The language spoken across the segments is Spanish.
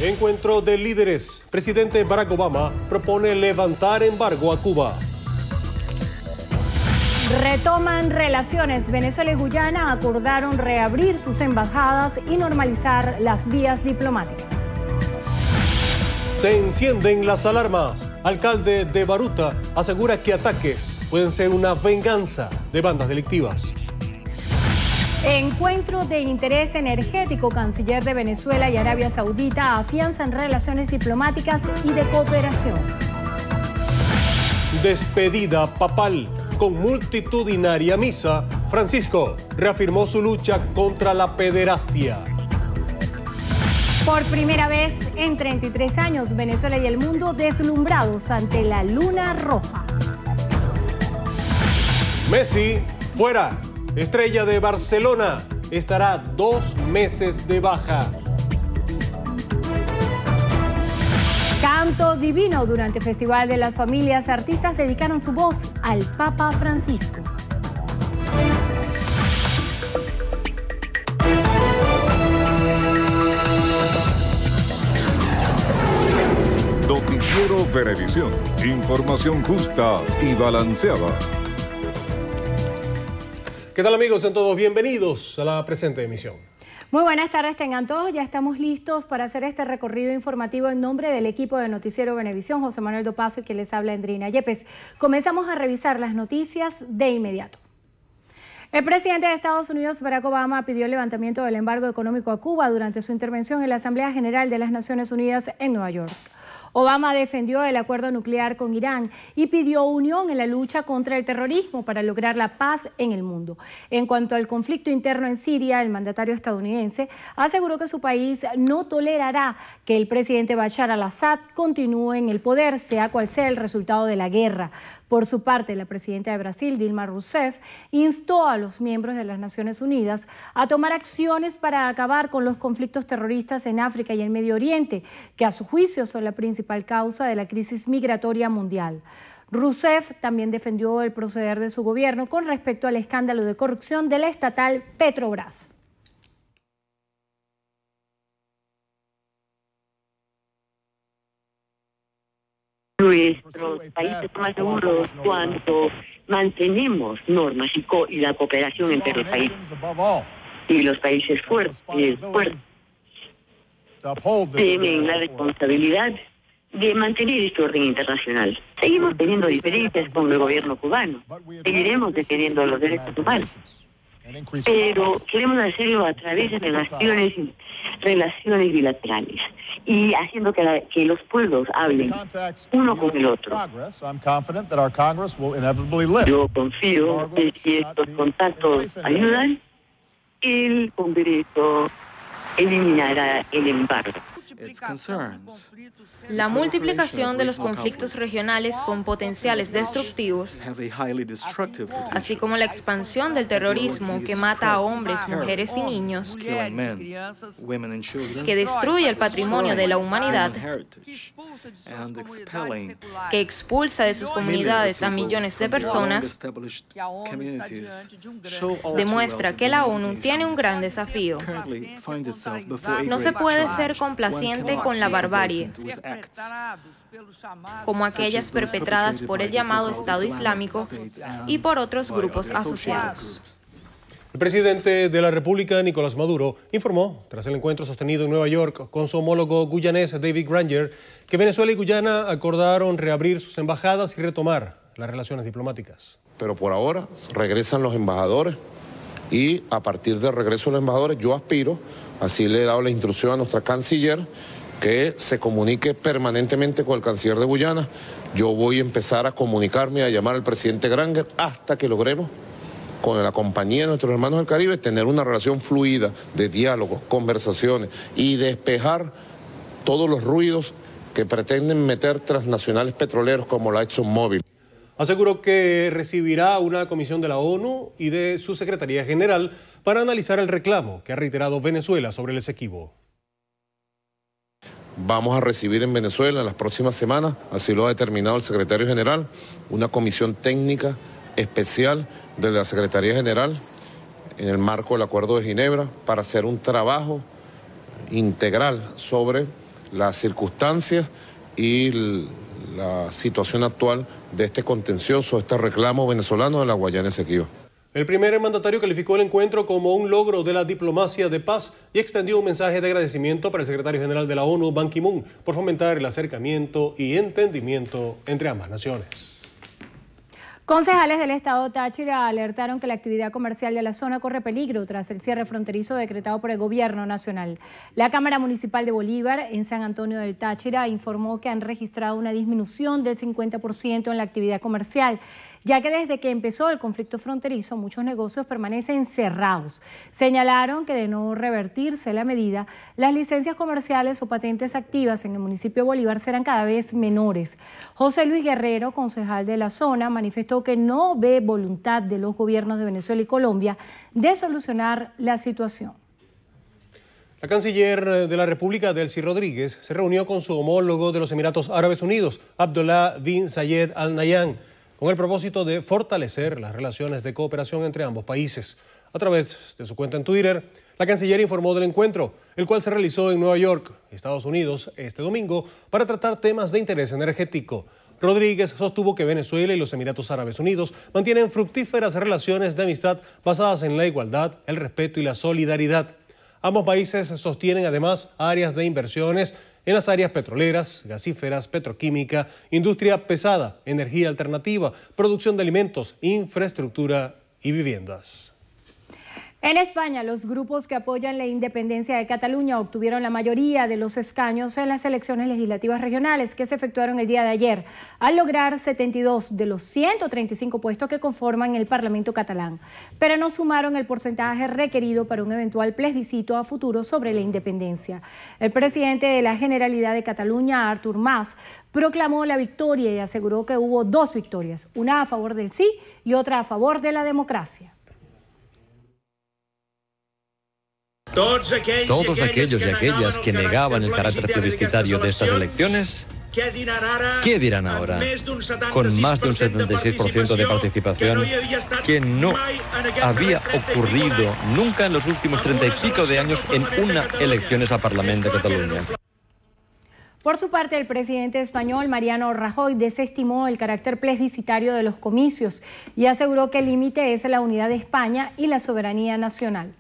Encuentro de líderes. Presidente Barack Obama propone levantar embargo a Cuba. Retoman relaciones. Venezuela y Guyana acordaron reabrir sus embajadas y normalizar las vías diplomáticas. Se encienden las alarmas. Alcalde de Baruta asegura que ataques pueden ser una venganza de bandas delictivas. Encuentro de interés energético. Canciller de Venezuela y Arabia Saudita afianzan relaciones diplomáticas y de cooperación. Despedida papal. Con multitudinaria misa, Francisco reafirmó su lucha contra la pederastia. Por primera vez en 33 años, Venezuela y el mundo deslumbrados ante la luna roja. Messi, fuera. Estrella de Barcelona estará 2 meses de baja. Canto divino. Durante el Festival de las Familias, artistas dedicaron su voz al Papa Francisco. Noticiero Venevisión. Información justa y balanceada. ¿Qué tal, amigos? Sean todos bienvenidos a la presente emisión. Muy buenas tardes, tengan todos. Ya estamos listos para hacer este recorrido informativo en nombre del equipo de Noticiero Venevisión, José Manuel Dopazo y quien les habla, Andrina Yepes. Comenzamos a revisar las noticias de inmediato. El presidente de Estados Unidos, Barack Obama, pidió el levantamiento del embargo económico a Cuba durante su intervención en la Asamblea General de las Naciones Unidas en Nueva York. Obama defendió el acuerdo nuclear con Irán y pidió unión en la lucha contra el terrorismo para lograr la paz en el mundo. En cuanto al conflicto interno en Siria, el mandatario estadounidense aseguró que su país no tolerará que el presidente Bashar al-Assad continúe en el poder, sea cual sea el resultado de la guerra. Por su parte, la presidenta de Brasil, Dilma Rousseff, instó a los miembros de las Naciones Unidas a tomar acciones para acabar con los conflictos terroristas en África y el Medio Oriente, que a su juicio son la principal causa de la crisis migratoria mundial. Rousseff también defendió el proceder de su gobierno con respecto al escándalo de corrupción de la estatal Petrobras. Nuestros países son más seguros cuando mantenemos normas y la cooperación entre los países. Y los países fuertes tienen la responsabilidad de mantener este orden internacional. Seguimos teniendo diferencias con el gobierno cubano. Seguiremos defendiendo los derechos humanos. Pero queremos hacerlo a través de relaciones bilaterales y haciendo que los pueblos hablen uno con el otro. Yo confío en que estos contactos ayudan, el Congreso eliminará el embargo. La multiplicación de los conflictos regionales con potenciales destructivos, así como la expansión del terrorismo que mata a hombres, mujeres y niños, que destruye el patrimonio de la humanidad, que expulsa de sus comunidades a millones de personas, demuestra que la ONU tiene un gran desafío. No se puede ser complaciente con la barbarie, como aquellas perpetradas por el llamado Estado Islámico y por otros grupos asociados. El presidente de la República, Nicolás Maduro, informó, tras el encuentro sostenido en Nueva York con su homólogo guyanés David Granger, que Venezuela y Guyana acordaron reabrir sus embajadas y retomar las relaciones diplomáticas. Pero por ahora regresan los embajadores y a partir del regreso de los embajadores yo aspiro, así le he dado la instrucción a nuestra canciller, que se comunique permanentemente con el canciller de Guyana. Yo voy a empezar a comunicarme, a llamar al presidente Granger hasta que logremos, con la compañía de nuestros hermanos del Caribe, tener una relación fluida de diálogo, conversaciones y despejar todos los ruidos que pretenden meter transnacionales petroleros como la ExxonMobil. Aseguró que recibirá una comisión de la ONU y de su Secretaría General para analizar el reclamo que ha reiterado Venezuela sobre el Esequibo. Vamos a recibir en Venezuela en las próximas semanas, así lo ha determinado el secretario general, una comisión técnica especial de la Secretaría General en el marco del Acuerdo de Ginebra para hacer un trabajo integral sobre las circunstancias y la situación actual de este contencioso, este reclamo venezolano de la Guayana Esequiba. El primer mandatario calificó el encuentro como un logro de la diplomacia de paz y extendió un mensaje de agradecimiento para el secretario general de la ONU, Ban Ki-moon, por fomentar el acercamiento y entendimiento entre ambas naciones. Concejales del estado Táchira alertaron que la actividad comercial de la zona corre peligro tras el cierre fronterizo decretado por el gobierno nacional. La Cámara Municipal de Bolívar en San Antonio del Táchira informó que han registrado una disminución del 50% en la actividad comercial, ya que desde que empezó el conflicto fronterizo muchos negocios permanecen cerrados. Señalaron que de no revertirse la medida, las licencias comerciales o patentes activas en el municipio de Bolívar serán cada vez menores. José Luis Guerrero, concejal de la zona, manifestó que no ve voluntad de los gobiernos de Venezuela y Colombia de solucionar la situación. La canciller de la República, Delcy Rodríguez, se reunió con su homólogo de los Emiratos Árabes Unidos, Abdullah bin Zayed Al Nahyan, con el propósito de fortalecer las relaciones de cooperación entre ambos países. A través de su cuenta en Twitter, la canciller informó del encuentro, el cual se realizó en Nueva York, Estados Unidos, este domingo, para tratar temas de interés energético. Rodríguez sostuvo que Venezuela y los Emiratos Árabes Unidos mantienen fructíferas relaciones de amistad basadas en la igualdad, el respeto y la solidaridad. Ambos países sostienen además áreas de inversiones en las áreas petroleras, gasíferas, petroquímica, industria pesada, energía alternativa, producción de alimentos, infraestructura y viviendas. En España, los grupos que apoyan la independencia de Cataluña obtuvieron la mayoría de los escaños en las elecciones legislativas regionales que se efectuaron el día de ayer, al lograr 72 de los 135 puestos que conforman el Parlamento catalán, pero no sumaron el porcentaje requerido para un eventual plebiscito a futuro sobre la independencia. El presidente de la Generalidad de Cataluña, Artur Mas, proclamó la victoria y aseguró que hubo dos victorias, una a favor del sí y otra a favor de la democracia. Todos aquellos y aquellas que negaban el carácter plebiscitario de estas elecciones, ¿qué dirán ahora? Con más de un 76% de participación, que no había ocurrido nunca en los últimos 30 y pico de años en una elecciones al Parlamento de Cataluña. Por su parte, el presidente español, Mariano Rajoy, desestimó el carácter plebiscitario de los comicios y aseguró que el límite es la unidad de España y la soberanía nacional.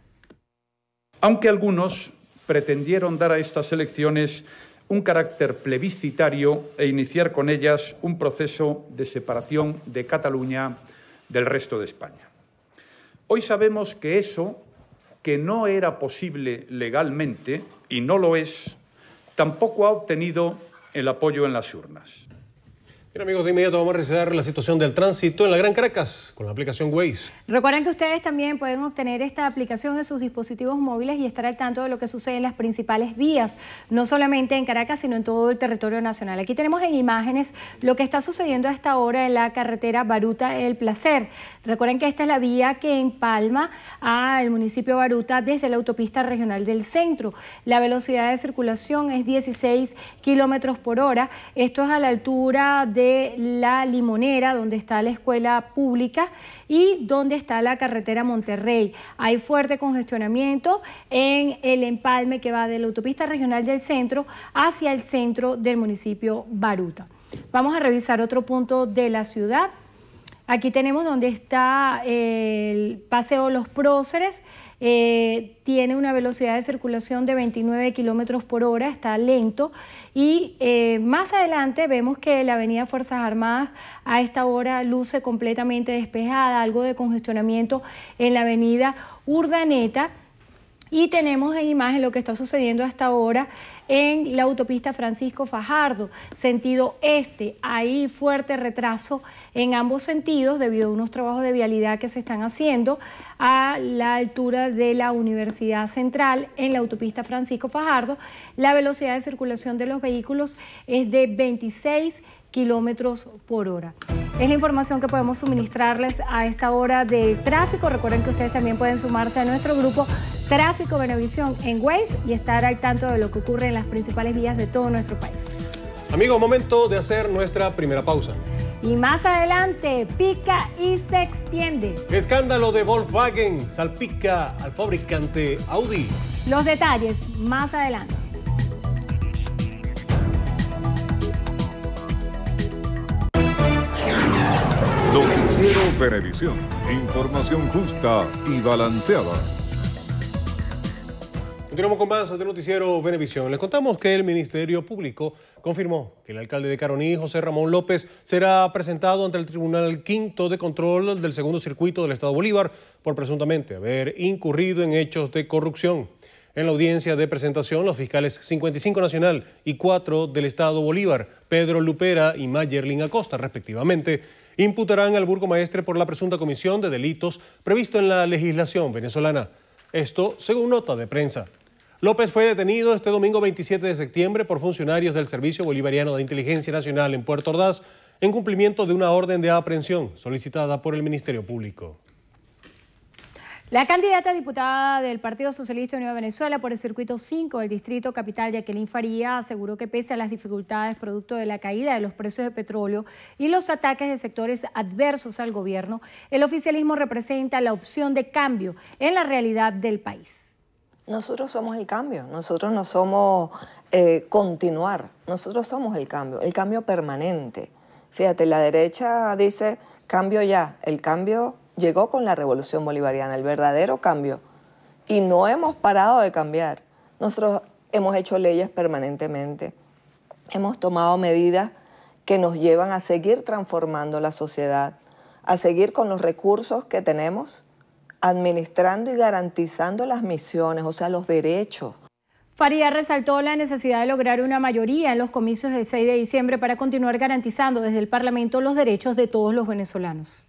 Aunque algunos pretendieron dar a estas elecciones un carácter plebiscitario e iniciar con ellas un proceso de separación de Cataluña del resto de España. Hoy sabemos que eso, que no era posible legalmente, y no lo es, tampoco ha obtenido el apoyo en las urnas. Bien, amigos, de inmediato vamos a revisar la situación del tránsito en la Gran Caracas con la aplicación Waze. Recuerden que ustedes también pueden obtener esta aplicación en sus dispositivos móviles y estar al tanto de lo que sucede en las principales vías, no solamente en Caracas, sino en todo el territorio nacional. Aquí tenemos en imágenes lo que está sucediendo a esta hora en la carretera Baruta El Placer. Recuerden que esta es la vía que empalma al municipio de Baruta desde la autopista regional del centro. La velocidad de circulación es 16 kilómetros por hora. Esto es a la altura de La Limonera, donde está la escuela pública y donde está la carretera Monterrey. Hay fuerte congestionamiento en el empalme que va de la autopista regional del centro hacia el centro del municipio Baruta. Vamos a revisar otro punto de la ciudad. Aquí tenemos donde está el Paseo Los Próceres. Tiene una velocidad de circulación de 29 kilómetros por hora, está lento. Y más adelante vemos que la avenida Fuerzas Armadas a esta hora luce completamente despejada, algo de congestionamiento en la avenida Urdaneta. Y tenemos en imagen lo que está sucediendo hasta ahora en la autopista Francisco Fajardo, sentido este. Hay fuerte retraso en ambos sentidos debido a unos trabajos de vialidad que se están haciendo a la altura de la Universidad Central en la autopista Francisco Fajardo. La velocidad de circulación de los vehículos es de 26 kilómetros por hora. Es la información que podemos suministrarles a esta hora de tráfico. Recuerden que ustedes también pueden sumarse a nuestro grupo Tráfico Venevisión en Waze y estar al tanto de lo que ocurre en las principales vías de todo nuestro país. Amigos, momento de hacer nuestra primera pausa. Y más adelante, pica y se extiende. Escándalo de Volkswagen salpica al fabricante Audi. Los detalles más adelante. Noticiero Venevisión. Información justa y balanceada. Continuamos con más de Noticiero Venevisión. Les contamos que el Ministerio Público confirmó que el alcalde de Caroní, José Ramón López, será presentado ante el Tribunal Quinto de Control del Segundo Circuito del Estado Bolívar por presuntamente haber incurrido en hechos de corrupción. En la audiencia de presentación, los fiscales 55 Nacional y 4 del Estado Bolívar, Pedro Lupera y Mayerlin Acosta, respectivamente, imputarán al burgomaestre por la presunta comisión de delitos previsto en la legislación venezolana. Esto según nota de prensa. López fue detenido este domingo 27 de septiembre por funcionarios del Servicio Bolivariano de Inteligencia Nacional en Puerto Ordaz en cumplimiento de una orden de aprehensión solicitada por el Ministerio Público. La candidata a diputada del Partido Socialista Unido de Venezuela por el Circuito 5 del Distrito Capital, Jacqueline Faría, aseguró que pese a las dificultades producto de la caída de los precios de petróleo y los ataques de sectores adversos al gobierno, el oficialismo representa la opción de cambio en la realidad del país. Nosotros somos el cambio, nosotros no somos continuar, nosotros somos el cambio permanente. Fíjate, la derecha dice cambio ya, el cambio llegó con la revolución bolivariana, el verdadero cambio. Y no hemos parado de cambiar. Nosotros hemos hecho leyes permanentemente, hemos tomado medidas que nos llevan a seguir transformando la sociedad, a seguir con los recursos que tenemos, administrando y garantizando las misiones, o sea, los derechos. Faría resaltó la necesidad de lograr una mayoría en los comicios del 6 de diciembre para continuar garantizando desde el Parlamento los derechos de todos los venezolanos.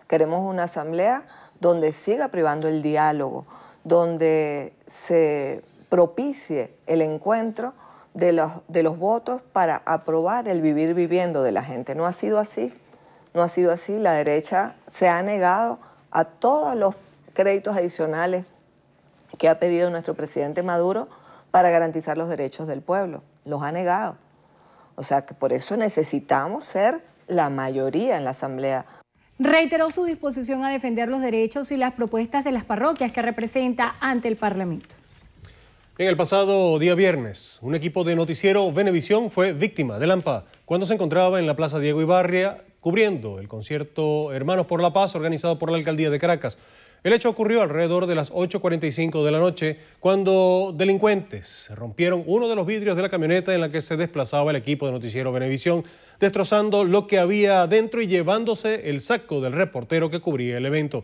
Queremos una asamblea donde siga privando el diálogo, donde se propicie el encuentro de los votos para aprobar el vivir viviendo de la gente. No ha sido así, no ha sido así. La derecha se ha negado a todos los créditos adicionales que ha pedido nuestro presidente Maduro para garantizar los derechos del pueblo. Los ha negado. O sea que por eso necesitamos ser la mayoría en la Asamblea. Reiteró su disposición a defender los derechos y las propuestas de las parroquias que representa ante el Parlamento. En el pasado día viernes, un equipo de noticiero Venevisión fue víctima de Lampa cuando se encontraba en la Plaza Diego Ibarria cubriendo el concierto Hermanos por la Paz organizado por la Alcaldía de Caracas. El hecho ocurrió alrededor de las 8:45 de la noche cuando delincuentes rompieron uno de los vidrios de la camioneta en la que se desplazaba el equipo de noticiero Venevisión, destrozando lo que había adentro y llevándose el saco del reportero que cubría el evento.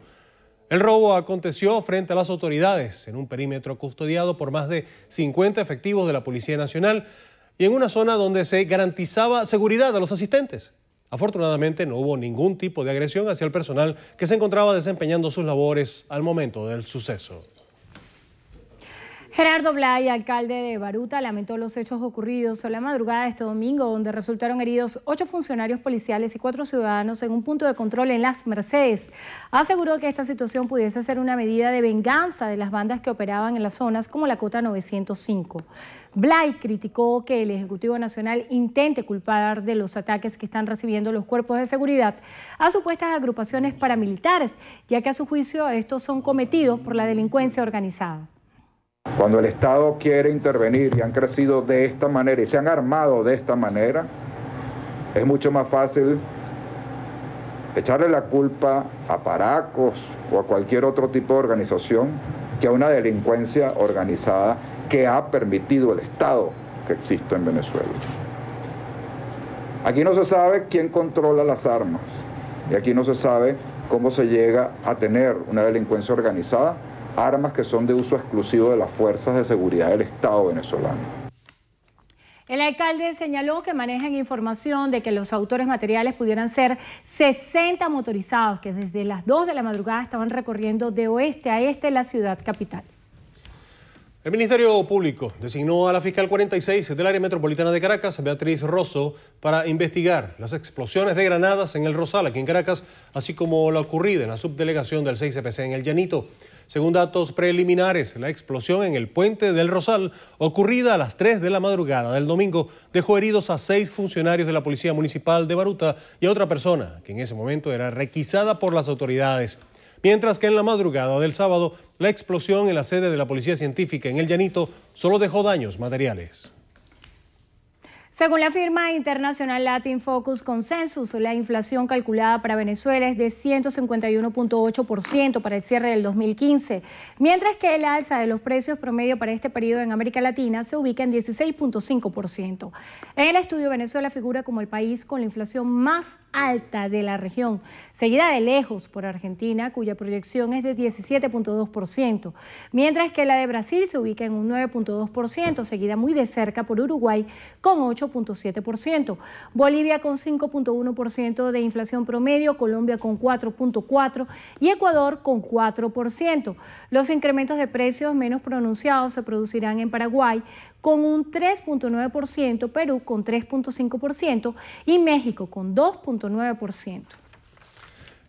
El robo aconteció frente a las autoridades en un perímetro custodiado por más de 50 efectivos de la Policía Nacional y en una zona donde se garantizaba seguridad a los asistentes. Afortunadamente no hubo ningún tipo de agresión hacia el personal que se encontraba desempeñando sus labores al momento del suceso. Gerardo Blay, alcalde de Baruta, lamentó los hechos ocurridos en la madrugada de este domingo, donde resultaron heridos 8 funcionarios policiales y 4 ciudadanos en un punto de control en Las Mercedes. Aseguró que esta situación pudiese ser una medida de venganza de las bandas que operaban en las zonas como la Cota 905. Blay criticó que el Ejecutivo Nacional intente culpar de los ataques que están recibiendo los cuerpos de seguridad a supuestas agrupaciones paramilitares, ya que a su juicio estos son cometidos por la delincuencia organizada. Cuando el Estado quiere intervenir y han crecido de esta manera y se han armado de esta manera, es mucho más fácil echarle la culpa a Paracos o a cualquier otro tipo de organización que a una delincuencia organizada que ha permitido el Estado que existe en Venezuela. Aquí no se sabe quién controla las armas y aquí no se sabe cómo se llega a tener una delincuencia organizada, armas que son de uso exclusivo de las fuerzas de seguridad del Estado venezolano. El alcalde señaló que manejan información de que los autores materiales pudieran ser 60 motorizados que desde las 2 de la madrugada estaban recorriendo de oeste a este la ciudad capital. El Ministerio Público designó a la fiscal 46 del área metropolitana de Caracas, Beatriz Rosso, para investigar las explosiones de granadas en el Rosal, aquí en Caracas, así como la ocurrida en la subdelegación del 6CPC en el Llanito. Según datos preliminares, la explosión en el puente del Rosal, ocurrida a las 3 de la madrugada del domingo, dejó heridos a 6 funcionarios de la Policía Municipal de Baruta y a otra persona, que en ese momento era requisada por las autoridades. Mientras que en la madrugada del sábado, la explosión en la sede de la Policía Científica en el Llanito solo dejó daños materiales. Según la firma internacional Latin Focus Consensus, la inflación calculada para Venezuela es de 151.8% para el cierre del 2015, mientras que el alza de los precios promedio para este periodo en América Latina se ubica en 16.5%. En el estudio, Venezuela figura como el país con la inflación más alta de la región, seguida de lejos por Argentina, cuya proyección es de 17.2%, mientras que la de Brasil se ubica en un 9.2%, seguida muy de cerca por Uruguay con 8.7%, Bolivia con 5.1% de inflación promedio, Colombia con 4.4% y Ecuador con 4%. Los incrementos de precios menos pronunciados se producirán en Paraguay con un 3.9%, Perú con 3.5% y México con 2.9%.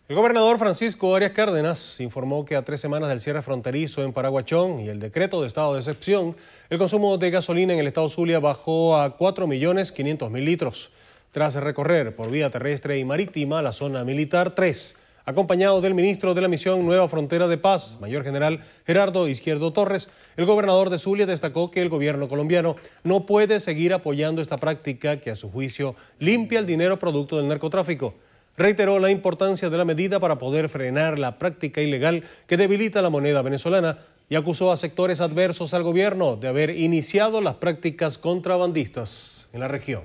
El gobernador Francisco Arias Cárdenas informó que a 3 semanas del cierre fronterizo en Paraguachón y el decreto de estado de excepción, el consumo de gasolina en el estado Zulia bajó a 4.500.000 litros. Tras recorrer por vía terrestre y marítima la zona militar 3, acompañado del ministro de la misión Nueva Frontera de Paz, mayor general Gerardo Izquierdo Torres, el gobernador de Zulia destacó que el gobierno colombiano no puede seguir apoyando esta práctica que a su juicio limpia el dinero producto del narcotráfico. Reiteró la importancia de la medida para poder frenar la práctica ilegal que debilita la moneda venezolana y acusó a sectores adversos al gobierno de haber iniciado las prácticas contrabandistas en la región.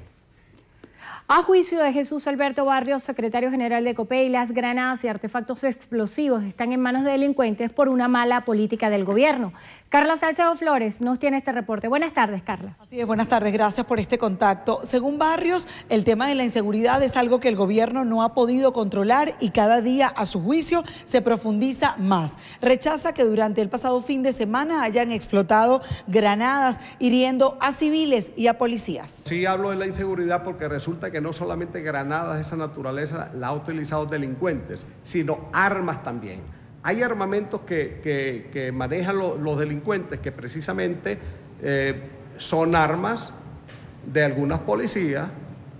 A juicio de Jesús Alberto Barrios, secretario general de COPEI, las granadas y artefactos explosivos están en manos de delincuentes por una mala política del gobierno. Carla Salcedo Flores nos tiene este reporte. Buenas tardes, Carla. Así es, buenas tardes, gracias por este contacto. Según Barrios, el tema de la inseguridad es algo que el gobierno no ha podido controlar y cada día, a su juicio, se profundiza más. Rechaza que durante el pasado fin de semana hayan explotado granadas hiriendo a civiles y a policías. Sí hablo de la inseguridad porque resulta que no solamente granadas de esa naturaleza la han utilizado delincuentes, sino armas también. Hay armamentos que manejan los delincuentes que precisamente son armas de algunas policías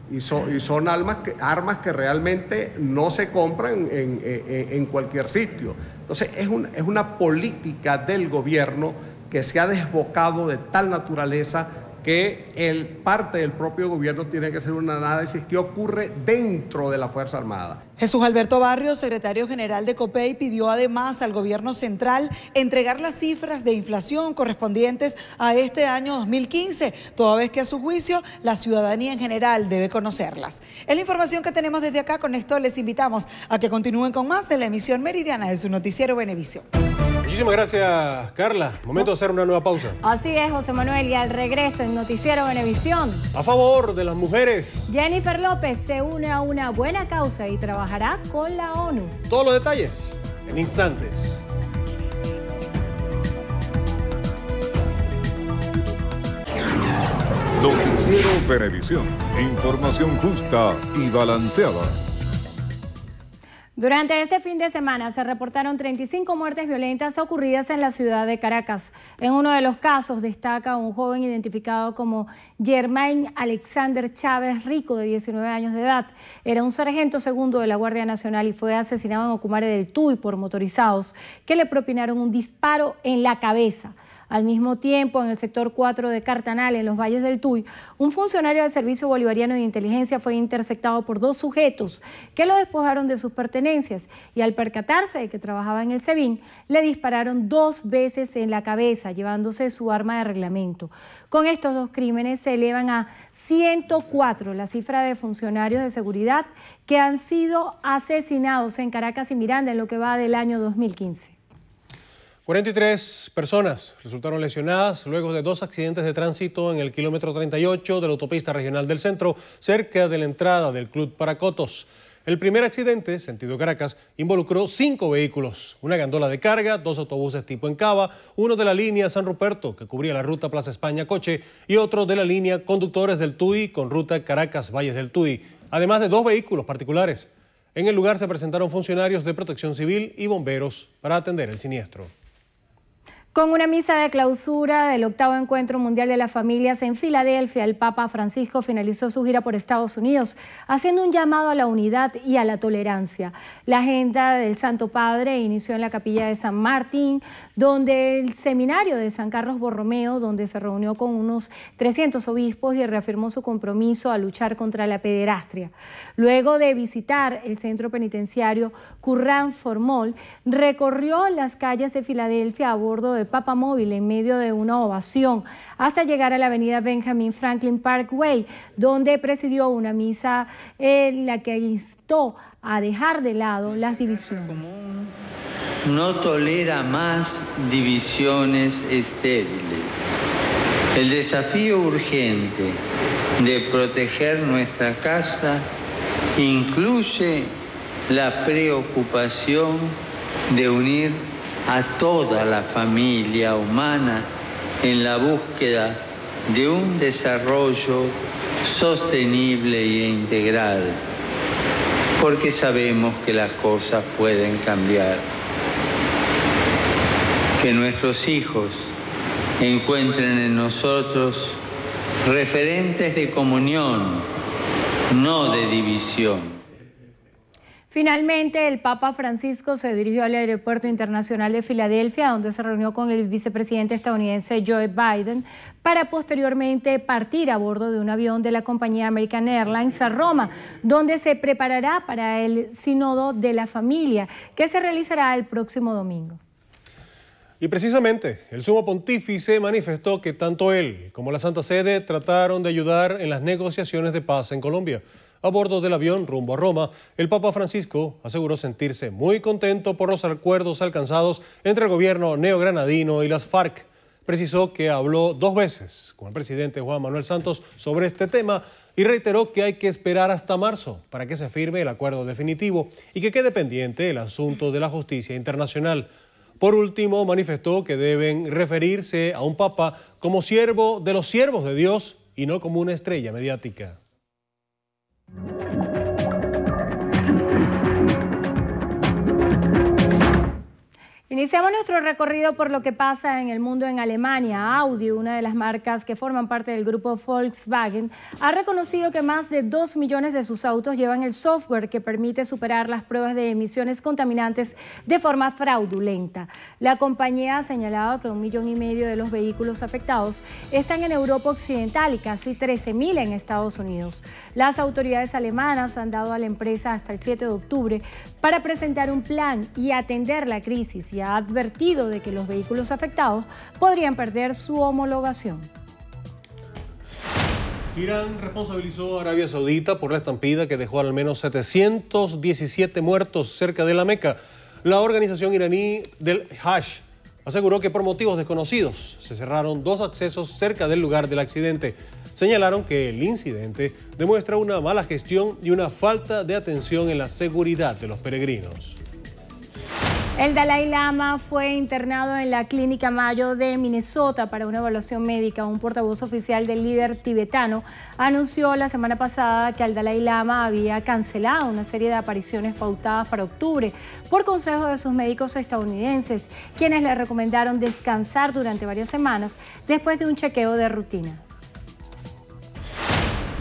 y son armas que realmente no se compran en cualquier sitio. Entonces es una política del gobierno que se ha desbocado de tal naturaleza que parte del propio gobierno tiene que hacer un análisis qué ocurre dentro de la Fuerza Armada. Jesús Alberto Barrios, secretario general de COPEI, pidió además al gobierno central entregar las cifras de inflación correspondientes a este año 2015, toda vez que a su juicio la ciudadanía en general debe conocerlas. Es la información que tenemos desde acá. Con esto les invitamos a que continúen con más de la emisión meridiana de su noticiero Venevisión. Muchísimas gracias, Carla. Momento de hacer una nueva pausa. Así es, José Manuel, y al regreso en Noticiero Venevisión. A favor de las mujeres. Jennifer López se une a una buena causa y trabajará con la ONU. Todos los detalles en instantes. Noticiero Venevisión. Información justa y balanceada. Durante este fin de semana se reportaron 35 muertes violentas ocurridas en la ciudad de Caracas. En uno de los casos destaca un joven identificado como Germain Alexander Chávez Rico, de 19 años de edad. Era un sargento segundo de la Guardia Nacional y fue asesinado en Ocumare del Tuy por motorizados que le propinaron un disparo en la cabeza. Al mismo tiempo, en el sector 4 de Cartanal, en los Valles del Tuy, un funcionario del Servicio Bolivariano de Inteligencia fue interceptado por 2 sujetos que lo despojaron de sus pertenencias y al percatarse de que trabajaba en el SEBIN, le dispararon 2 veces en la cabeza, llevándose su arma de reglamento. Con estos 2 crímenes se elevan a 104 la cifra de funcionarios de seguridad que han sido asesinados en Caracas y Miranda en lo que va del año 2015. 43 personas resultaron lesionadas luego de 2 accidentes de tránsito en el kilómetro 38 de la autopista regional del centro, cerca de la entrada del Club Paracotos. El primer accidente, sentido Caracas, involucró 5 vehículos, una gandola de carga, 2 autobuses tipo Encaba, uno de la línea San Ruperto, que cubría la ruta Plaza España-Coche, y otro de la línea Conductores del Tuy con ruta Caracas-Valles del Tuy, además de 2 vehículos particulares. En el lugar se presentaron funcionarios de Protección Civil y bomberos para atender el siniestro. Con una misa de clausura del 8º Encuentro Mundial de las Familias en Filadelfia, el Papa Francisco finalizó su gira por Estados Unidos, haciendo un llamado a la unidad y a la tolerancia. La agenda del Santo Padre inició en la capilla de San Martín, donde el seminario de San Carlos Borromeo, donde se reunió con unos 300 obispos y reafirmó su compromiso a luchar contra la pederastia. Luego de visitar el centro penitenciario Currán Formol, recorrió las calles de Filadelfia a bordo de Papamóvil en medio de una ovación hasta llegar a la avenida Benjamin Franklin Parkway, donde presidió una misa en la que instó a dejar de lado las divisiones. No tolera más divisiones estériles. El desafío urgente de proteger nuestra casa incluye la preocupación de unir a toda la familia humana en la búsqueda de un desarrollo sostenible e integral, porque sabemos que las cosas pueden cambiar. Que nuestros hijos encuentren en nosotros referentes de comunión, no de división. Finalmente, el Papa Francisco se dirigió al Aeropuerto Internacional de Filadelfia, donde se reunió con el vicepresidente estadounidense Joe Biden, para posteriormente partir a bordo de un avión de la compañía American Airlines a Roma, donde se preparará para el Sínodo de la Familia, que se realizará el próximo domingo. Y precisamente, el sumo pontífice manifestó que tanto él como la Santa Sede trataron de ayudar en las negociaciones de paz en Colombia. A bordo del avión rumbo a Roma, el Papa Francisco aseguró sentirse muy contento por los acuerdos alcanzados entre el gobierno neogranadino y las FARC. Precisó que habló 2 veces con el presidente Juan Manuel Santos sobre este tema y reiteró que hay que esperar hasta marzo para que se firme el acuerdo definitivo y que quede pendiente el asunto de la justicia internacional. Por último, manifestó que deben referirse a un papa como siervo de los siervos de Dios y no como una estrella mediática. Iniciamos nuestro recorrido por lo que pasa en el mundo en Alemania. Audi, una de las marcas que forman parte del grupo Volkswagen, ha reconocido que más de 2 millones de sus autos llevan el software que permite superar las pruebas de emisiones contaminantes de forma fraudulenta. La compañía ha señalado que 1,5 millones de los vehículos afectados están en Europa Occidental y casi 13.000 en Estados Unidos. Las autoridades alemanas han dado a la empresa hasta el 7 de octubre para presentar un plan y atender la crisis, y ha advertido de que los vehículos afectados podrían perder su homologación. Irán responsabilizó a Arabia Saudita por la estampida que dejó al menos 717 muertos cerca de la Meca. La organización iraní del Hajj aseguró que por motivos desconocidos se cerraron 2 accesos cerca del lugar del accidente. Señalaron que el incidente demuestra una mala gestión y una falta de atención en la seguridad de los peregrinos. El Dalai Lama fue internado en la Clínica Mayo de Minnesota para una evaluación médica. Un portavoz oficial del líder tibetano anunció la semana pasada que el Dalai Lama había cancelado una serie de apariciones pautadas para octubre por consejo de sus médicos estadounidenses, quienes le recomendaron descansar durante varias semanas después de un chequeo de rutina.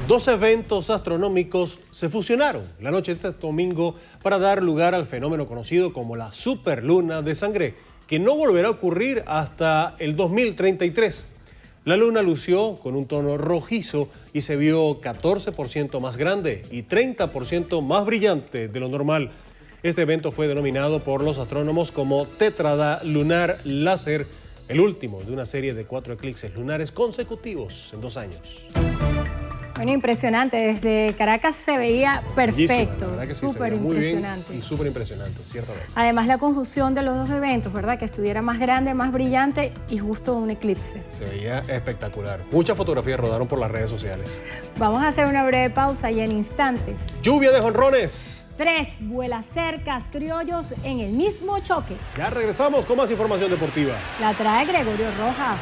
2 eventos astronómicos se fusionaron la noche de este domingo para dar lugar al fenómeno conocido como la superluna de sangre, que no volverá a ocurrir hasta el 2033. La luna lució con un tono rojizo y se vio 14% más grande y 30% más brillante de lo normal. Este evento fue denominado por los astrónomos como Tétrada Lunar Láser, el último de una serie de 4 eclipses lunares consecutivos en 2 años. Bueno, impresionante. Desde Caracas se veía perfecto, súper impresionante. Y súper impresionante, ciertamente. Además, la conjunción de los 2 eventos, ¿verdad? Que estuviera más grande, más brillante y justo un eclipse. Se veía espectacular. Muchas fotografías rodaron por las redes sociales. Vamos a hacer una breve pausa y en instantes. Lluvia de jonrones. 3 vuelacercas criollos en el mismo choque. Ya regresamos con más información deportiva. La trae Gregorio Rojas.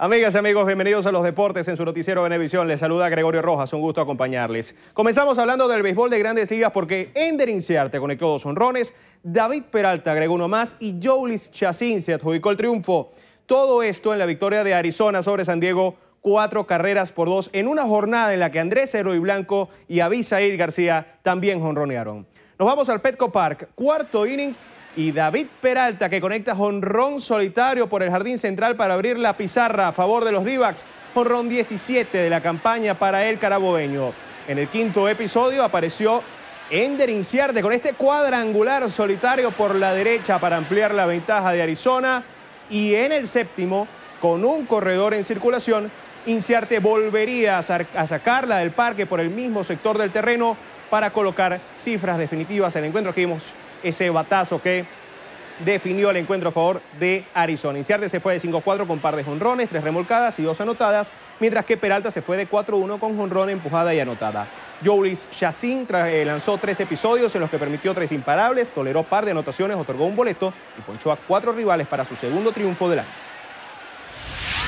Amigas y amigos, bienvenidos a los deportes en su noticiero Venevisión. Les saluda Gregorio Rojas, un gusto acompañarles. Comenzamos hablando del béisbol de Grandes Ligas porque Ender Inciarte conectó 2 honrones, David Peralta agregó 1 más y Jhoulys Chacín se adjudicó el triunfo. Todo esto en la victoria de Arizona sobre San Diego, 4 carreras por 2 en una jornada en la que Andrés Eloy Blanco y Abisaíl García también jonronearon. Nos vamos al Petco Park, 4º inning. Y David Peralta que conecta jonrón solitario por el jardín central para abrir la pizarra a favor de los D-backs. Jonrón 17 de la campaña para el carabobeño. En el 5º episodio apareció Ender Inciarte con este cuadrangular solitario por la derecha para ampliar la ventaja de Arizona. Y en el 7º, con un corredor en circulación, Inciarte volvería a sacarla del parque por el mismo sector del terreno para colocar cifras definitivas en el encuentro. Aquí vimos ese batazo que definió el encuentro a favor de Arizona. Inciarte se fue de 5-4 con par de jonrones, 3 remolcadas y 2 anotadas, mientras que Peralta se fue de 4-1 con jonrón, empujada y anotada. Jhoulys Chacín lanzó 3 episodios en los que permitió 3 imparables, toleró par de anotaciones, otorgó un boleto y ponchó a 4 rivales para su segundo triunfo del año.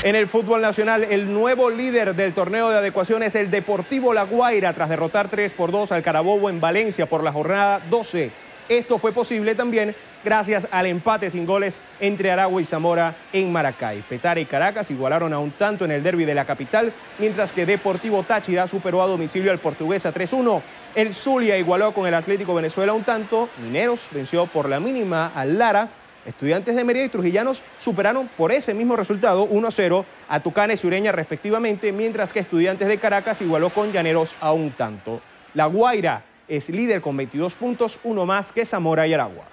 En el fútbol nacional, el nuevo líder del torneo de adecuación es el Deportivo La Guaira, tras derrotar 3-2 al Carabobo en Valencia por la jornada 12. Esto fue posible también gracias al empate sin goles entre Aragua y Zamora en Maracay. Petare y Caracas igualaron a un tanto en el derbi de la capital, mientras que Deportivo Táchira superó a domicilio al Portuguesa 3-1. El Zulia igualó con el Atlético Venezuela un tanto. Mineros venció por la mínima al Lara. Estudiantes de Mérida y Trujillanos superaron por ese mismo resultado 1-0 a Tucanes y Ureña respectivamente, mientras que Estudiantes de Caracas igualó con Llaneros a un tanto. La Guaira es líder con 22 puntos, 1 más que Zamora y Aragua.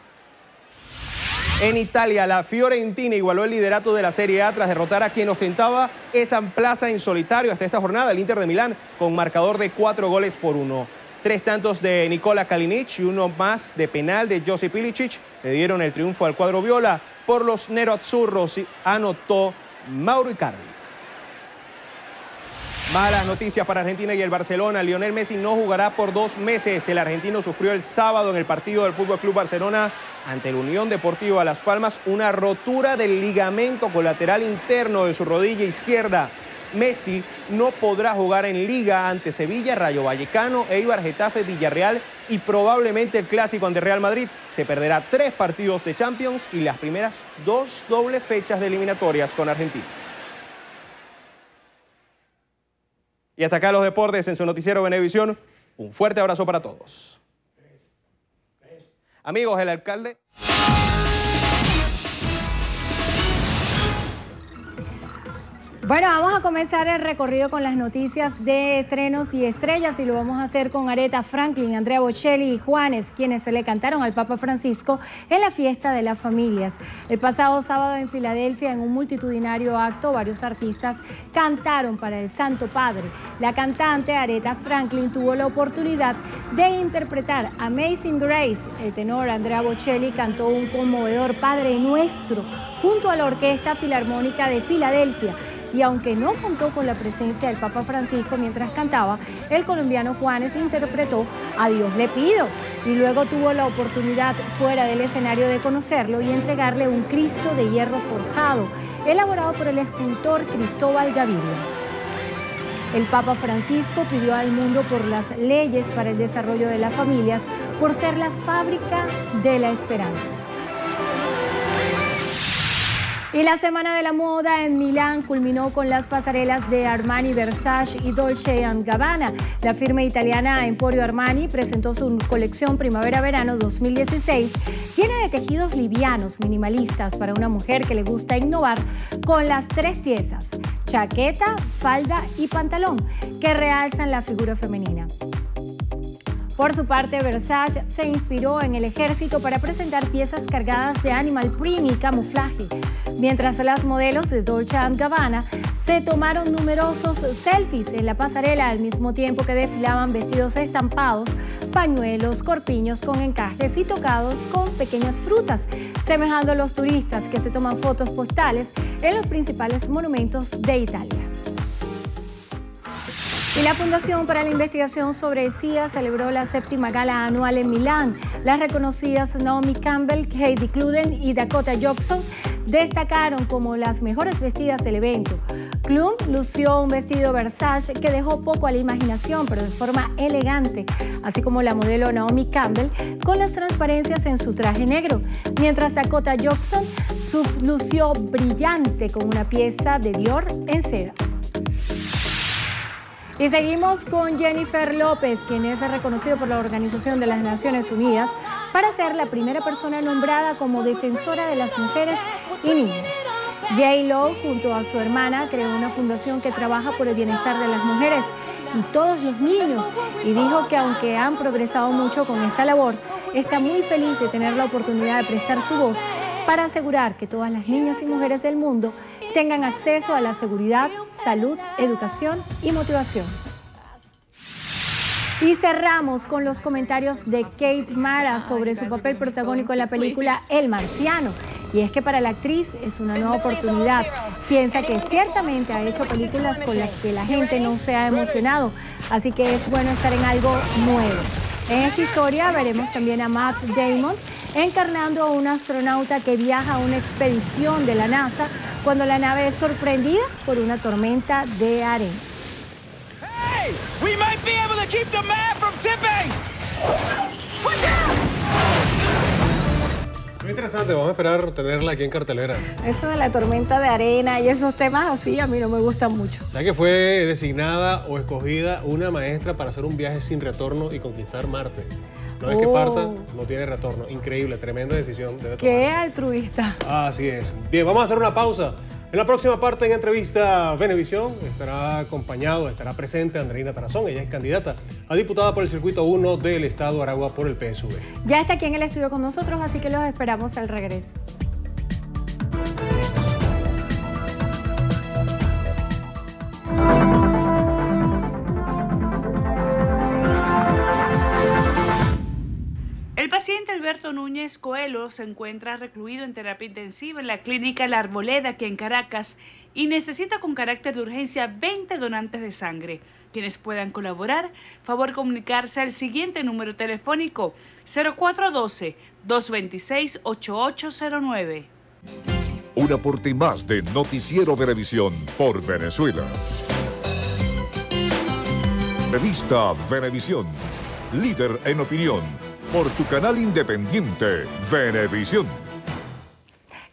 En Italia, la Fiorentina igualó el liderato de la Serie A tras derrotar a quien ostentaba esa plaza en solitario hasta esta jornada, el Inter de Milán, con marcador de 4-1. 3 tantos de Nikola Kalinic y 1 más de penal de Josip Ilicic le dieron el triunfo al cuadro viola. Por los neroazzurros anotó Mauro Icardi. Malas noticias para Argentina y el Barcelona. Lionel Messi no jugará por 2 meses. El argentino sufrió el sábado en el partido del FC Barcelona ante la Unión Deportiva Las Palmas una rotura del ligamento colateral interno de su rodilla izquierda. Messi no podrá jugar en Liga ante Sevilla, Rayo Vallecano, Eibar, Getafe, Villarreal y probablemente el clásico ante Real Madrid. Se perderá 3 partidos de Champions y las primeras 2 dobles fechas de eliminatorias con Argentina. Y hasta acá los deportes en su noticiero Venevisión. Un fuerte abrazo para todos. Amigos, el alcalde... Bueno, vamos a comenzar el recorrido con las noticias de estrenos y estrellas y lo vamos a hacer con Aretha Franklin, Andrea Bocelli y Juanes, quienes se le cantaron al Papa Francisco en la fiesta de las familias. El pasado sábado en Filadelfia, en un multitudinario acto, varios artistas cantaron para el Santo Padre. La cantante Aretha Franklin tuvo la oportunidad de interpretar Amazing Grace. El tenor Andrea Bocelli cantó un conmovedor Padre Nuestro junto a la Orquesta Filarmónica de Filadelfia. Y aunque no contó con la presencia del Papa Francisco mientras cantaba, el colombiano Juanes interpretó A Dios le pido y luego tuvo la oportunidad fuera del escenario de conocerlo y entregarle un Cristo de hierro forjado, elaborado por el escultor Cristóbal Gaviria. El Papa Francisco pidió al mundo por las leyes para el desarrollo de las familias, por ser la fábrica de la esperanza. Y la Semana de la Moda en Milán culminó con las pasarelas de Armani, Versace y Dolce & Gabbana. La firma italiana Emporio Armani presentó su colección Primavera-Verano 2016, llena de tejidos livianos, minimalistas para una mujer que le gusta innovar, con las 3 piezas, chaqueta, falda y pantalón, que realzan la figura femenina. Por su parte, Versace se inspiró en el ejército para presentar piezas cargadas de animal print y camuflaje, mientras las modelos de Dolce & Gabbana se tomaron numerosos selfies en la pasarela al mismo tiempo que desfilaban vestidos estampados, pañuelos, corpiños con encajes y tocados con pequeñas frutas, semejando a los turistas que se toman fotos postales en los principales monumentos de Italia. Y la Fundación para la Investigación sobre el SIDA celebró la 7ª gala anual en Milán. Las reconocidas Naomi Campbell, Heidi Klum y Dakota Johnson destacaron como las mejores vestidas del evento. Klum lució un vestido Versace que dejó poco a la imaginación, pero de forma elegante, así como la modelo Naomi Campbell con las transparencias en su traje negro, mientras Dakota Johnson lució brillante con una pieza de Dior en seda. Y seguimos con Jennifer López, quien es reconocido por la Organización de las Naciones Unidas para ser la primera persona nombrada como defensora de las mujeres y niños. J.Lo, junto a su hermana, creó una fundación que trabaja por el bienestar de las mujeres y todos los niños, y dijo que aunque han progresado mucho con esta labor, está muy feliz de tener la oportunidad de prestar su voz para asegurar que todas las niñas y mujeres del mundo tengan acceso a la seguridad, salud, educación y motivación. Y cerramos con los comentarios de Kate Mara sobre su papel protagónico en la película El Marciano. Y es que para la actriz es una nueva oportunidad. Piensa que ciertamente ha hecho películas con las que la gente no se ha emocionado, así que es bueno estar en algo nuevo. En esta historia veremos también a Matt Damon encarnando a un astronauta que viaja a una expedición de la NASA cuando la nave es sorprendida por una tormenta de arena. Hey, we might be able to keep the man from tipping. Watch out! Muy interesante, vamos a esperar tenerla aquí en cartelera. Eso de la tormenta de arena y esos temas así a mí no me gustan mucho. ¿Sabes que fue designada o escogida una maestra para hacer un viaje sin retorno y conquistar Marte? Una vez que parta, no tiene retorno. Increíble, tremenda decisión. Qué altruista. Así es. Bien, vamos a hacer una pausa. En la próxima parte en Entrevista Venevisión estará presente Andreina Tarazón. Ella es candidata a diputada por el Circuito 1 del Estado Aragua por el PSV. Ya está aquí en el estudio con nosotros, así que los esperamos al regreso. El paciente Alberto Núñez Coelho se encuentra recluido en terapia intensiva en la clínica La Arboleda, aquí en Caracas, y necesita con carácter de urgencia 20 donantes de sangre. Quienes puedan colaborar, favor comunicarse al siguiente número telefónico 0412-226-8809. Un aporte más de Noticiero Venevisión por Venezuela. Revista Venevisión, líder en opinión. Por tu canal independiente, Venevisión.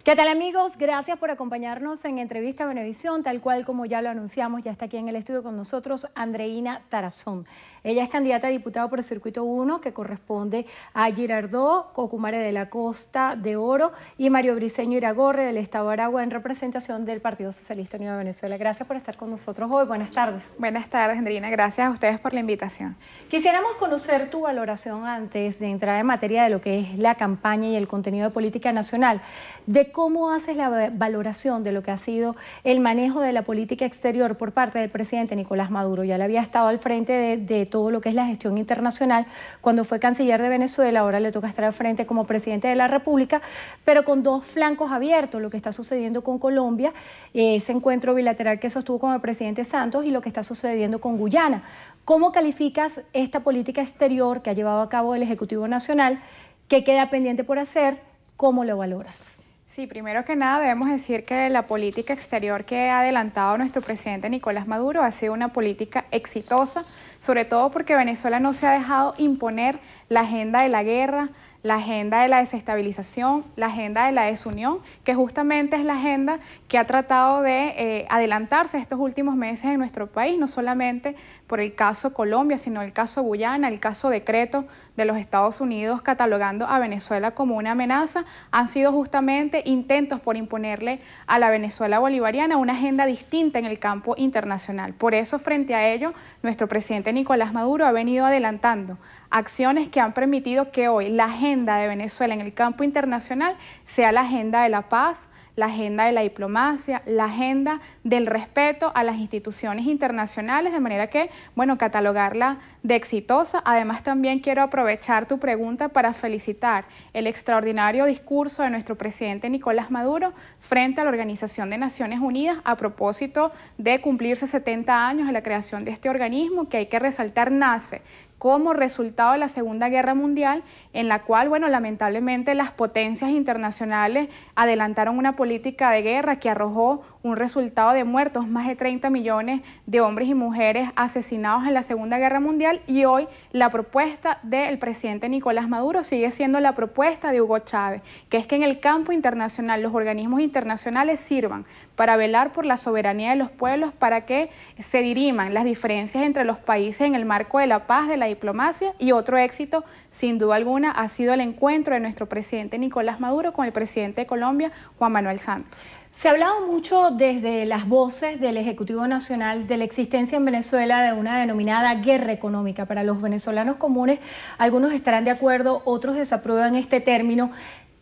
¿Qué tal, amigos? Gracias por acompañarnos en Entrevista Venevisión. Tal cual como ya lo anunciamos, ya está aquí en el estudio con nosotros Andreina Tarazón. Ella es candidata a diputada por el Circuito 1, que corresponde a Girardot, Cocumare de la Costa de Oro y Mario Briceño Iragorri del Estado de Aragua, en representación del Partido Socialista Unido de Venezuela. Gracias por estar con nosotros hoy. Buenas tardes. Buenas tardes, Andreina. Gracias a ustedes por la invitación. Quisiéramos conocer tu valoración antes de entrar en materia de lo que es la campaña y el contenido de política nacional, de cómo haces la valoración de lo que ha sido el manejo de la política exterior por parte del presidente Nicolás Maduro. Ya le había estado al frente de todo lo que es la gestión internacional cuando fue canciller de Venezuela, ahora le toca estar al frente como presidente de la República, pero con dos flancos abiertos, lo que está sucediendo con Colombia, ese encuentro bilateral que sostuvo con el presidente Santos, y lo que está sucediendo con Guyana. ¿Cómo calificas esta política exterior que ha llevado a cabo el Ejecutivo Nacional, que queda pendiente por hacer? ¿Cómo lo valoras? Sí, primero que nada debemos decir que la política exterior que ha adelantado nuestro presidente Nicolás Maduro ha sido una política exitosa, sobre todo porque Venezuela no se ha dejado imponer la agenda de la guerra, la agenda de la desestabilización, la agenda de la desunión, que justamente es la agenda que ha tratado de adelantarse estos últimos meses en nuestro país, no solamente por el caso Colombia, sino el caso Guyana, el caso decreto de los Estados Unidos catalogando a Venezuela como una amenaza. Han sido justamente intentos por imponerle a la Venezuela bolivariana una agenda distinta en el campo internacional. Por eso, frente a ello, nuestro presidente Nicolás Maduro ha venido adelantando acciones que han permitido que hoy la agenda de Venezuela en el campo internacional sea la agenda de la paz, la agenda de la diplomacia, la agenda del respeto a las instituciones internacionales, de manera que, bueno, catalogarla de exitosa. Además, también quiero aprovechar tu pregunta para felicitar el extraordinario discurso de nuestro presidente Nicolás Maduro frente a la Organización de Naciones Unidas a propósito de cumplirse 70 años de la creación de este organismo, que hay que resaltar nace como resultado de la Segunda Guerra Mundial, en la cual, bueno, lamentablemente las potencias internacionales adelantaron una política de guerra que arrojó un resultado de muertos, más de 30 millones de hombres y mujeres asesinados en la Segunda Guerra Mundial, y hoy la propuesta del presidente Nicolás Maduro sigue siendo la propuesta de Hugo Chávez, que es que en el campo internacional los organismos internacionales sirvan para velar por la soberanía de los pueblos, para que se diriman las diferencias entre los países en el marco de la paz, de la diplomacia. Y otro éxito, sin duda alguna, ha sido el encuentro de nuestro presidente Nicolás Maduro con el presidente de Colombia, Juan Manuel Santos. Se ha hablado mucho desde las voces del Ejecutivo Nacional de la existencia en Venezuela de una denominada guerra económica. Para los venezolanos comunes, algunos estarán de acuerdo, otros desaprueban este término.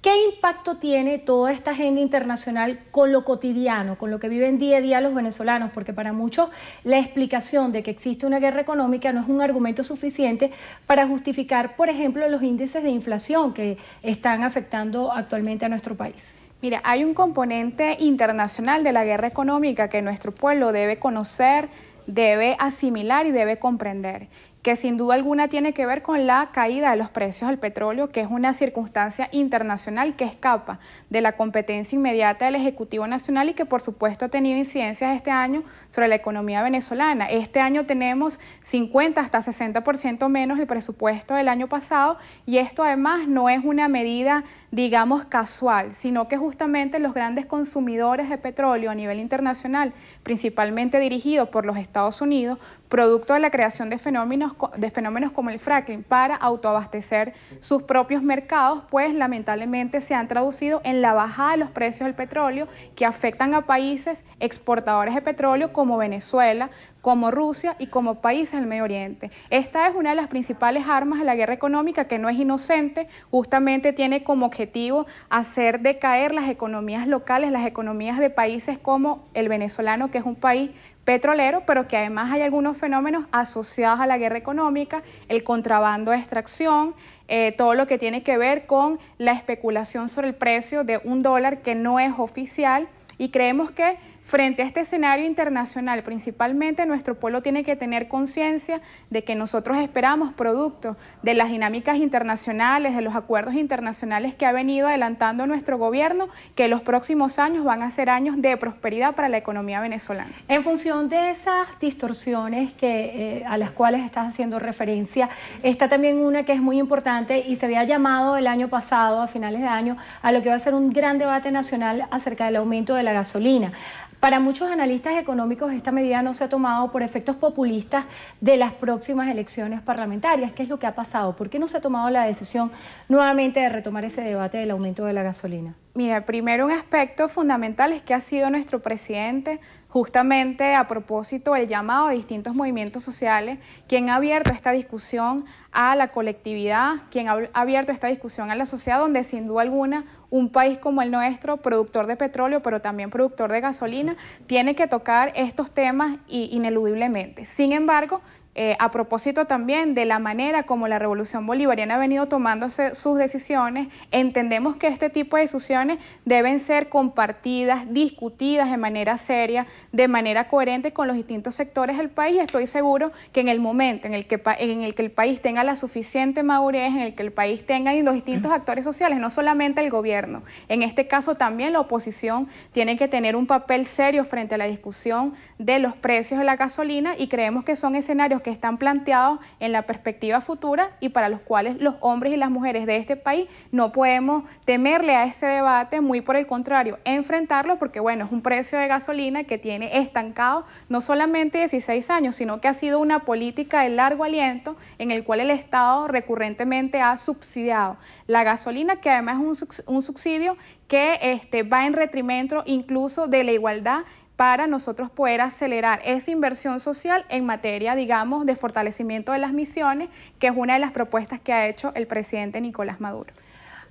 ¿Qué impacto tiene toda esta agenda internacional con lo cotidiano, con lo que viven día a día los venezolanos? Porque para muchos la explicación de que existe una guerra económica no es un argumento suficiente para justificar, por ejemplo, los índices de inflación que están afectando actualmente a nuestro país. Mira, hay un componente internacional de la guerra económica que nuestro pueblo debe conocer, debe asimilar y debe comprender, que sin duda alguna tiene que ver con la caída de los precios del petróleo, que es una circunstancia internacional que escapa de la competencia inmediata del Ejecutivo Nacional y que por supuesto ha tenido incidencias este año sobre la economía venezolana. Este año tenemos 50 hasta 60% menos el presupuesto del año pasado, y esto además no es una medida, digamos, casual, sino que justamente los grandes consumidores de petróleo a nivel internacional, principalmente dirigidos por los Estados Unidos, producto de la creación de fenómenos como el fracking para autoabastecer sus propios mercados, pues lamentablemente se han traducido en la bajada de los precios del petróleo, que afectan a países exportadores de petróleo como Venezuela, como Rusia y como países del Medio Oriente. Esta es una de las principales armas de la guerra económica, que no es inocente, justamente tiene como objetivo hacer decaer las economías locales, las economías de países como el venezolano, que es un país petrolero, pero que además hay algunos fenómenos asociados a la guerra económica, el contrabando de extracción, todo lo que tiene que ver con la especulación sobre el precio de un dólar que no es oficial, y creemos que frente a este escenario internacional, principalmente nuestro pueblo tiene que tener conciencia de que nosotros esperamos, producto de las dinámicas internacionales, de los acuerdos internacionales que ha venido adelantando nuestro gobierno, que los próximos años van a ser años de prosperidad para la economía venezolana. En función de esas distorsiones a las cuales estás haciendo referencia, está también una que es muy importante y se había llamado el año pasado, a finales de año, a lo que va a ser un gran debate nacional acerca del aumento de la gasolina. Para muchos analistas económicos, esta medida no se ha tomado por efectos populistas de las próximas elecciones parlamentarias. ¿Qué es lo que ha pasado? ¿Por qué no se ha tomado la decisión nuevamente de retomar ese debate del aumento de la gasolina? Mira, primero un aspecto fundamental es que ha sido nuestro presidente, justamente a propósito del llamado a distintos movimientos sociales, quien ha abierto esta discusión a la colectividad, quien ha abierto esta discusión a la sociedad, donde sin duda alguna un país como el nuestro, productor de petróleo, pero también productor de gasolina, tiene que tocar estos temas ineludiblemente. Sin embargo, a propósito también de la manera como la Revolución Bolivariana ha venido tomándose sus decisiones, entendemos que este tipo de decisiones deben ser compartidas, discutidas de manera seria, de manera coherente con los distintos sectores del país. Estoy seguro que en el momento en el que el país tenga la suficiente madurez, en el que el país tenga y los distintos actores sociales, no solamente el gobierno, en este caso también la oposición, tiene que tener un papel serio frente a la discusión de los precios de la gasolina, y creemos que son escenarios que están planteados en la perspectiva futura y para los cuales los hombres y las mujeres de este país no podemos temerle a este debate, muy por el contrario, enfrentarlo, porque bueno, es un precio de gasolina que tiene estancado no solamente 16 años, sino que ha sido una política de largo aliento en el cual el Estado recurrentemente ha subsidiado la gasolina, que además es un subsidio que va en detrimento incluso de la igualdad, para nosotros poder acelerar esa inversión social en materia, digamos, de fortalecimiento de las misiones, que es una de las propuestas que ha hecho el presidente Nicolás Maduro.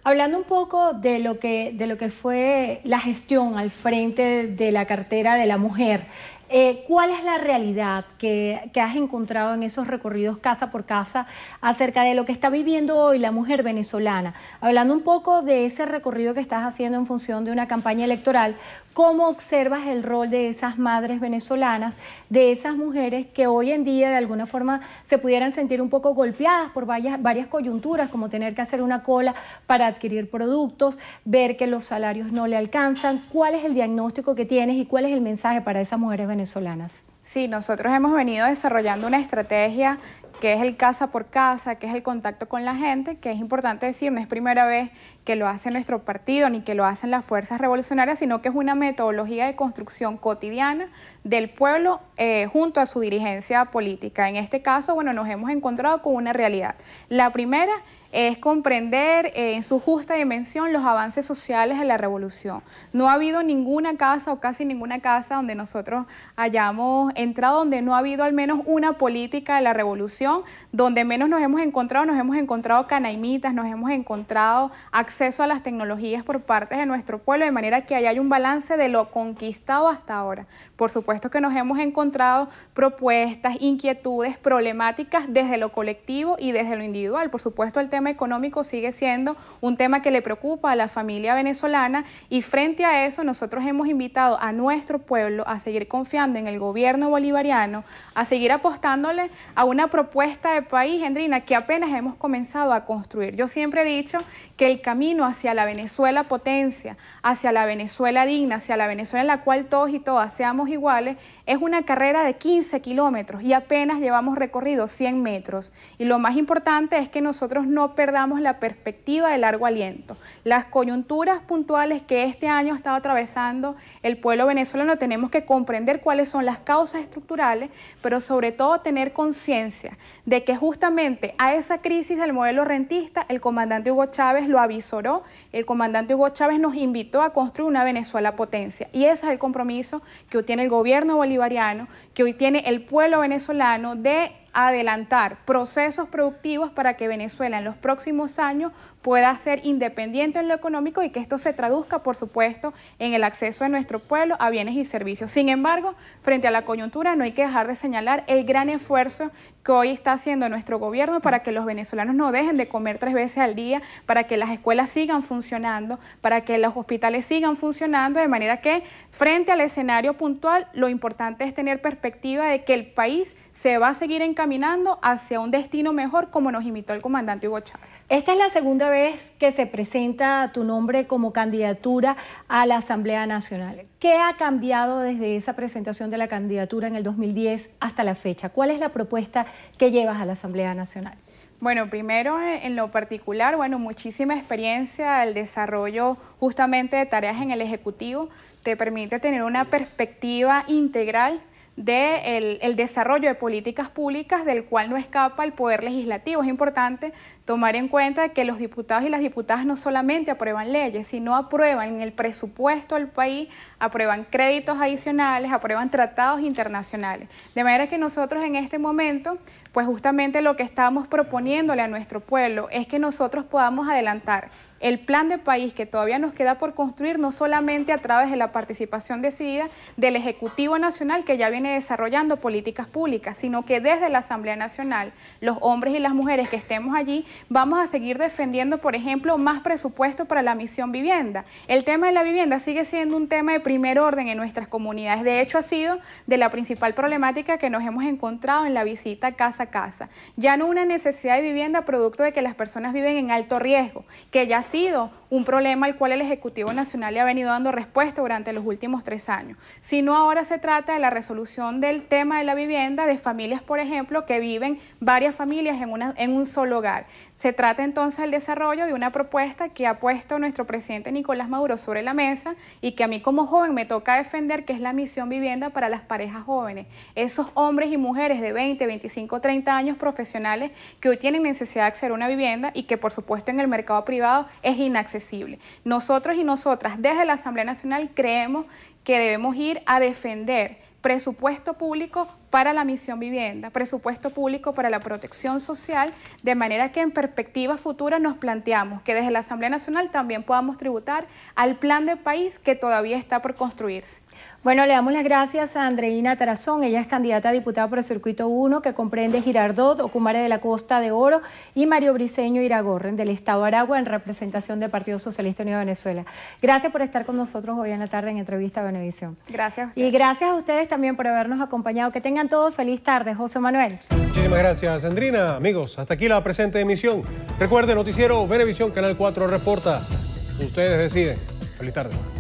Hablando un poco de lo que fue la gestión al frente de la cartera de la mujer, ¿Cuál es la realidad que has encontrado en esos recorridos casa por casa acerca de lo que está viviendo hoy la mujer venezolana? Hablando un poco de ese recorrido que estás haciendo en función de una campaña electoral, ¿cómo observas el rol de esas madres venezolanas, de esas mujeres que hoy en día de alguna forma se pudieran sentir un poco golpeadas por varias coyunturas, como tener que hacer una cola para adquirir productos, ver que los salarios no le alcanzan? ¿Cuál es el diagnóstico que tienes y cuál es el mensaje para esas mujeres venezolanas? Sí, nosotros hemos venido desarrollando una estrategia que es el casa por casa, que es el contacto con la gente, que es importante decir, no es primera vez que lo hace nuestro partido ni que lo hacen las fuerzas revolucionarias, sino que es una metodología de construcción cotidiana del pueblo junto a su dirigencia política. En este caso, bueno, nos hemos encontrado con una realidad. La primera es comprender en su justa dimensión los avances sociales de la revolución. No ha habido ninguna casa o casi ninguna casa donde nosotros hayamos entrado, donde no ha habido al menos una política de la revolución, donde menos nos hemos encontrado canaimitas, nos hemos encontrado acceso a las tecnologías por parte de nuestro pueblo, de manera que ahí hay un balance de lo conquistado hasta ahora. Por supuesto que nos hemos encontrado propuestas, inquietudes, problemáticas desde lo colectivo y desde lo individual. Por supuesto, el tema económico sigue siendo un tema que le preocupa a la familia venezolana, y frente a eso nosotros hemos invitado a nuestro pueblo a seguir confiando en el gobierno bolivariano, a seguir apostándole a una propuesta de país, Endrina, que apenas hemos comenzado a construir. Yo siempre he dicho que el camino hacia la Venezuela potencia, hacia la Venezuela digna, hacia la Venezuela en la cual todos y todas seamos iguales, es una carrera de 15 kilómetros y apenas llevamos recorrido 100 metros. Y lo más importante es que nosotros no perdamos la perspectiva de largo aliento. Las coyunturas puntuales que este año ha estado atravesando el pueblo venezolano, tenemos que comprender cuáles son las causas estructurales, pero sobre todo tener conciencia de que justamente a esa crisis del modelo rentista el comandante Hugo Chávez lo avisoró, el comandante Hugo Chávez nos invitó a construir una Venezuela potencia, y ese es el compromiso que hoy tiene el gobierno bolivariano, que hoy tiene el pueblo venezolano, de adelantar procesos productivos para que Venezuela en los próximos años pueda ser independiente en lo económico y que esto se traduzca, por supuesto, en el acceso de nuestro pueblo a bienes y servicios. Sin embargo, frente a la coyuntura no hay que dejar de señalar el gran esfuerzo que hoy está haciendo nuestro gobierno para que los venezolanos no dejen de comer 3 veces al día, para que las escuelas sigan funcionando, para que los hospitales sigan funcionando, de manera que frente al escenario puntual lo importante es tener perspectiva de que el país se va a seguir encaminando hacia un destino mejor, como nos invitó el comandante Hugo Chávez. Esta es la segunda vez que se presenta tu nombre como candidatura a la Asamblea Nacional. ¿Qué ha cambiado desde esa presentación de la candidatura en el 2010 hasta la fecha? ¿Cuál es la propuesta que llevas a la Asamblea Nacional? Bueno, primero en lo particular, bueno, muchísima experiencia, el desarrollo justamente de tareas en el Ejecutivo te permite tener una perspectiva integral del desarrollo de políticas públicas, del cual no escapa el Poder Legislativo. Es importante tomar en cuenta que los diputados y las diputadas no solamente aprueban leyes, sino aprueban el presupuesto del país, aprueban créditos adicionales, aprueban tratados internacionales. De manera que nosotros en este momento, pues justamente lo que estamos proponiéndole a nuestro pueblo es que nosotros podamos adelantar el plan de país que todavía nos queda por construir, no solamente a través de la participación decidida del Ejecutivo Nacional, que ya viene desarrollando políticas públicas, sino que desde la Asamblea Nacional, los hombres y las mujeres que estemos allí, vamos a seguir defendiendo, por ejemplo, más presupuesto para la misión vivienda. El tema de la vivienda sigue siendo un tema de primer orden en nuestras comunidades. De hecho, ha sido de la principal problemática que nos hemos encontrado en la visita casa a casa. Ya no una necesidad de vivienda producto de que las personas viven en alto riesgo, que ya ha sido un problema al cual el Ejecutivo Nacional le ha venido dando respuesta durante los últimos 3 años, sino ahora se trata de la resolución del tema de la vivienda de familias, por ejemplo, que viven varias familias en un solo hogar. Se trata entonces del desarrollo de una propuesta que ha puesto nuestro presidente Nicolás Maduro sobre la mesa y que a mí como joven me toca defender, que es la misión vivienda para las parejas jóvenes. Esos hombres y mujeres de 20, 25, 30 años profesionales que hoy tienen necesidad de acceder a una vivienda y que por supuesto en el mercado privado es inaccesible. Nosotros y nosotras desde la Asamblea Nacional creemos que debemos ir a defender presupuesto público para la misión vivienda, presupuesto público para la protección social, de manera que en perspectiva futura nos planteamos que desde la Asamblea Nacional también podamos tributar al plan de país que todavía está por construirse. Bueno, le damos las gracias a Andreina Tarazón. Ella es candidata a diputada por el Circuito 1, que comprende Girardot, Ocumare de la Costa de Oro y Mario Briceño Iragorren, del Estado de Aragua, en representación del Partido Socialista Unido de Venezuela. Gracias por estar con nosotros hoy en la tarde en Entrevista a Venevisión. Gracias. Y gracias a ustedes también por habernos acompañado. Que tengan todos feliz tarde. José Manuel. Muchísimas gracias, Andrina. Amigos, hasta aquí la presente emisión. Recuerde, Noticiero Venevisión, Canal 4 reporta. Ustedes deciden. Feliz tarde.